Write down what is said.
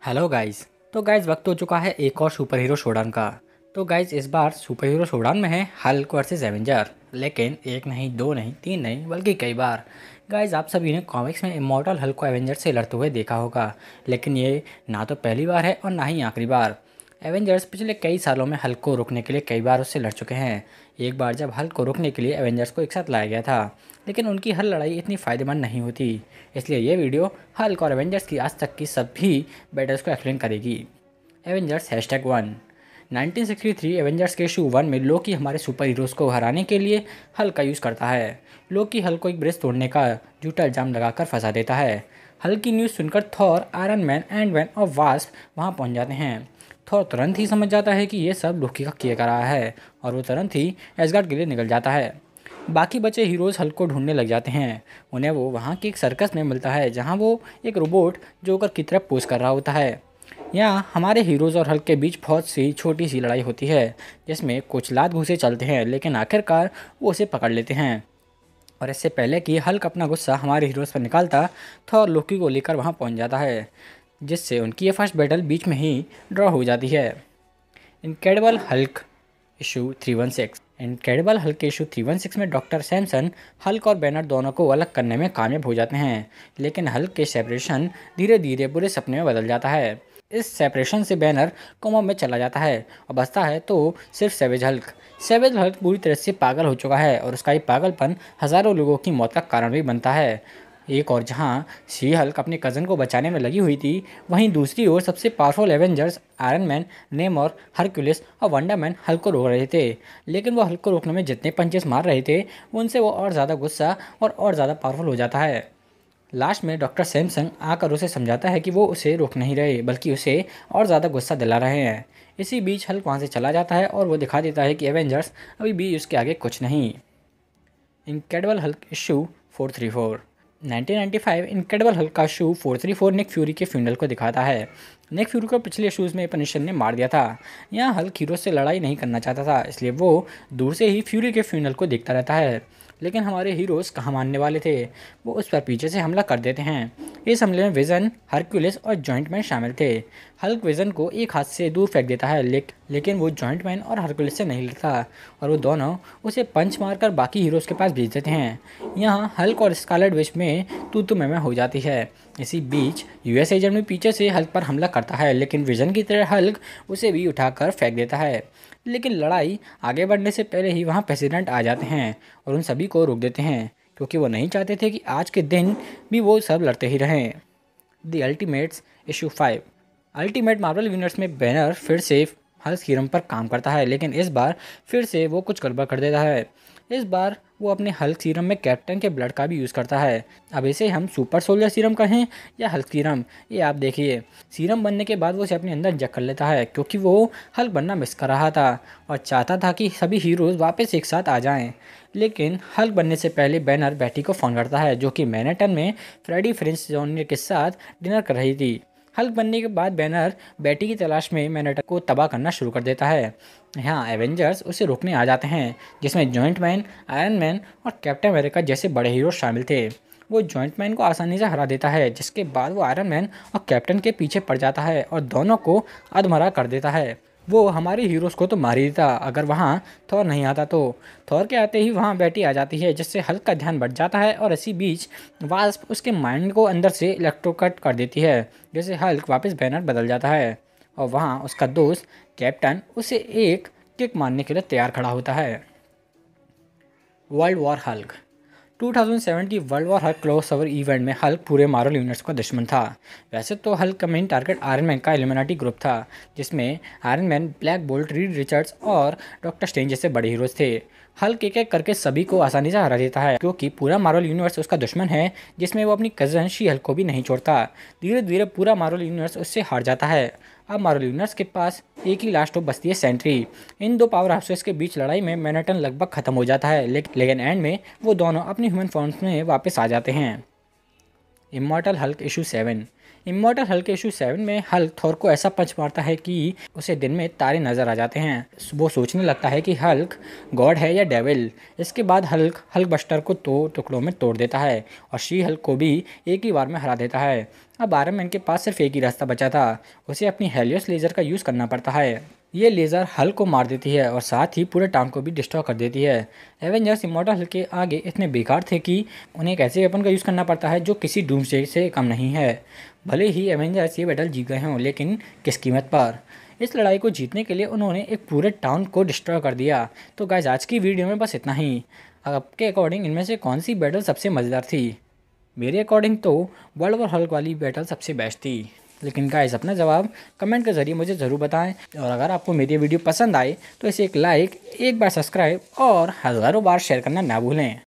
Hello guys. तो guys वक्त हो चुका है एक और सुपर हीरो शोडान का। तो गाइस इस बार सुपर हीरो शोडान में है हल्क वर्सेस एवेंजर। लेकिन एक नहीं, दो नहीं, तीन नहीं, बल्कि कई बार। गाइस आप सभी ने कॉमिक्स में इमॉर्टल हल्क को एवेंजर से लड़ते हुए देखा होगा, लेकिन ये ना तो पहली बार है और ना ही आखिरी बार। एवेंजर्स पिछले कई सालों में हल्क को रोकने के लिए कई बार उससे लड़ चुके हैं। एक बार जब हल्क को रोकने के लिए एवेंजर्स को एक साथ लाया गया था, लेकिन उनकी हर लड़ाई इतनी फ़ायदेमंद नहीं होती। इसलिए ये वीडियो हल्क और एवेंजर्स की आज तक की सभी बैटल्स को एक्सप्लेन करेगी। एवेंजर्स #1 1963 एवेंजर्स के इशू 1 में लोकी हमारे सुपर हीरोज़ को हराने के लिए हल्क का यूज़ करता है। लोकी हल्क को एक ब्रिज तोड़ने का झूठा इल्ज़ाम लगाकर फंसा देता है। हल्क की न्यूज़ सुनकर थॉर, आयरन मैन, एंटमैन और वास्प वहाँ पहुँच जाते हैं। थॉर तुरंत ही समझ जाता है कि ये सब लोकी का किया करा है और वो तुरंत ही एसगार्ड के लिए निकल जाता है। बाकी बचे हीरोज़ हल्क को ढूंढने लग जाते हैं। उन्हें वो वहाँ की एक सर्कस में मिलता है, जहाँ वो एक रोबोट जोकर की तरफ पोज कर रहा होता है। यहाँ हमारे हीरोज़ और हल्क के बीच बहुत सी छोटी सी लड़ाई होती है, जिसमें कुछ लात घूंसे चलते हैं, लेकिन आखिरकार वो उसे पकड़ लेते हैं। और इससे पहले कि हल्क अपना गुस्सा हमारे हीरोज़ पर निकालता, थॉर लोकी को लेकर वहाँ पहुँच जाता है, जिससे उनकी ये फर्स्ट बैटल बीच में ही ड्रॉ हो जाती है। Incredible Hulk issue 316 incredible Hulk के इशू 316 में डॉक्टर सैमसन हल्क और बैनर दोनों को अलग करने में कामयाब हो जाते हैं, लेकिन हल्क के सेपरेशन धीरे धीरे बुरे सपने में बदल जाता है। इस सेपरेशन से बैनर कोमा में चला जाता है और बचता है तो सिर्फ सेवेज हल्क। सेवेज हल्क पूरी तरह से पागल हो चुका है और उसका ये पागलपन हज़ारों लोगों की मौत का कारण भी बनता है। एक और जहां शी हल्क अपने कज़न को बचाने में लगी हुई थी, वहीं दूसरी ओर सबसे powerful Avengers iron man, नेमोर, Hercules और वंडर मैन हल्क को रोक रहे थे। लेकिन वो हल्क को रोकने में जितने पंचेस मार रहे थे, उनसे वो और ज़्यादा गुस्सा और ज़्यादा पावरफुल हो जाता है। लास्ट में डॉक्टर सैमसन आकर उसे समझाता है कि वो उसे रोक नहीं रहे, बल्कि उसे और ज़्यादा गुस्सा दिला रहे हैं। इसी बीच हल्क वहाँ से चला जाता है और वो दिखा देता है कि एवेंजर्स अभी भी उसके आगे कुछ नहीं। Incredible Hulk issue 434 1995 incredible Hulk का इशू 434 निक फ्यूरी के फ्यूनरल को दिखाता है। निक फ्यूरी को पिछले इशूज़ में पनिशर ने मार दिया था। यहाँ हल्क हीरो से लड़ाई नहीं करना चाहता था, इसलिए वो दूर से ही फ्यूरी के फ्यूनरल को देखता रहता है। लेकिन हमारे हीरोज़ कहाँ मानने वाले थे, वो उस पर पीछे से हमला कर देते हैं। इस हमले में विजन, हरक्यूलिस और जॉइंट मैन शामिल थे। हल्क विजन को एक हाथ से दूर फेंक देता है, लेकिन वो जॉइंट मैन और हरक्यूलिस से नहीं लड़ता और वो दोनों उसे पंच मारकर बाकी हीरोज़ के पास भेज देते हैं। यहाँ हल्क और स्कारलेट विच में तू मैं हो जाती है। इसी बीच यूएस एजेंट भी पीछे से हल्क पर हमला करता है, लेकिन विजन की तरह हल्क उसे भी उठाकर फेंक देता है। लेकिन लड़ाई आगे बढ़ने से पहले ही वहाँ प्रेसिडेंट आ जाते हैं और उन सभी को रोक देते हैं, क्योंकि वो नहीं चाहते थे कि आज के दिन भी वो सब लड़ते ही रहें। The ultimates issue 5 ultimate Marvel universe में बैनर फिर से हल्क सीरम पर काम करता है, लेकिन इस बार फिर से वो कुछ गड़बड़ कर देता है। इस बार वो अपने हल्क सीरम में कैप्टन के ब्लड का भी यूज़ करता है। अब इसे हम सुपर सोल्जर सीरम कहें या हल्क सीरम, ये आप देखिए। सीरम बनने के बाद वो इसे अपने अंदर इंजेक्ट कर लेता है, क्योंकि वो हल्क बनना मिस कर रहा था और चाहता था कि सभी हीरोज़ वापस एक साथ आ जाएं। लेकिन हल्क बनने से पहले बैनर बैटी को फ़ोन करता है, जो कि मैनहट्टन में फ्रेडी फ्रिंज जूनियर के साथ डिनर कर रही थी। हल्क बनने के बाद बैनर बैटी की तलाश में मैनहट्टन को तबाह करना शुरू कर देता है। यहाँ एवेंजर्स उसे रोकने आ जाते हैं, जिसमें जॉइंट मैन, आयरन मैन और कैप्टन अमेरिका जैसे बड़े हीरो शामिल थे। वो जॉइंट मैन को आसानी से हरा देता है, जिसके बाद वो आयरन मैन और कैप्टन के पीछे पड़ जाता है और दोनों को अधमरा कर देता है। वो हमारे हीरोज़ को तो मार ही देता अगर वहाँ थॉर नहीं आता तो। थॉर के आते ही वहाँ बैटी आ जाती है, जिससे हल्क का ध्यान बढ़ जाता है और इसी बीच वास्प उसके माइंड को अंदर से इलेक्ट्रोकट कर देती है, जिससे हल्क वापस बैनर बदल जाता है और वहाँ उसका दोस्त कैप्टन उसे एक किक मारने के लिए तैयार खड़ा होता है। वर्ल्ड वॉर हल्क 2007 की world war Hulk crossover event में हल्क पूरे मार्वल यूनिवर्स का दुश्मन था। वैसे तो हल्क का मेन टारगेट आयरन मैन का इल्यूमिनाटी ग्रुप था, जिसमें iron man, black bolt, Reed Richards और डॉक्टर स्ट्रेंज जैसे बड़े हीरोज थे। हल्क एक एक करके सभी को आसानी से हरा देता है, क्योंकि पूरा मार्वल यूनिवर्स उसका दुश्मन है, जिसमें वो अपनी कज़न शी हल्क को भी नहीं छोड़ता। धीरे धीरे पूरा मार्वल यूनिवर्स उससे हार जाता है। अब मार्वल यूनिवर्स के पास एक ही लास्ट होप बचती है, सेंट्री। इन दो पावर हाउसेस के बीच लड़ाई में मैनहट्टन लगभग खत्म हो जाता है, लेकिन एंड में वो दोनों अपनी ह्यूमन फॉर्म्स में वापस आ जाते हैं। Immortal Hulk issue 7 immortal Hulk issue 7 में हल्क थॉर को ऐसा पंच मारता है कि उसे दिन में तारे नजर आ जाते हैं। वो सोचने लगता है कि हल्क गॉड है या डेविल। इसके बाद हल्क बस्टर को दो टुकड़ों में तोड़ देता है और शी हल्क को भी एक ही बार में हरा देता है। अब आयरन मैन के पास सिर्फ एक ही रास्ता बचा था, उसे अपनी हेलियोस लेज़र का यूज़ करना पड़ता है। ये लेज़र हल्क को मार देती है और साथ ही पूरे टाउन को भी डिस्ट्रॉय कर देती है। एवेंजर्स इमॉर्टल हल्क के आगे इतने बेकार थे कि उन्हें एक ऐसे वेपन का यूज़ करना पड़ता है जो किसी डूम्सडे से कम नहीं है। भले ही एवेंजर्स ये बैटल जीत गए हों, लेकिन किस कीमत पर। इस लड़ाई को जीतने के लिए उन्होंने एक पूरे टाउन को डिस्ट्रॉय कर दिया। तो गाइस आज की वीडियो में बस इतना ही। आपके अकॉर्डिंग इनमें से कौन सी बैटल सबसे मज़ेदार थी? मेरे अकॉर्डिंग तो वर्ल्ड वॉर हल्क वाली बैटल सबसे बेस्ट थी। लेकिन गाइस अपना जवाब कमेंट के ज़रिए मुझे ज़रूर बताएं, और अगर आपको मेरी वीडियो पसंद आए तो इसे एक लाइक, एक बार सब्सक्राइब और हज़ारों बार शेयर करना ना भूलें।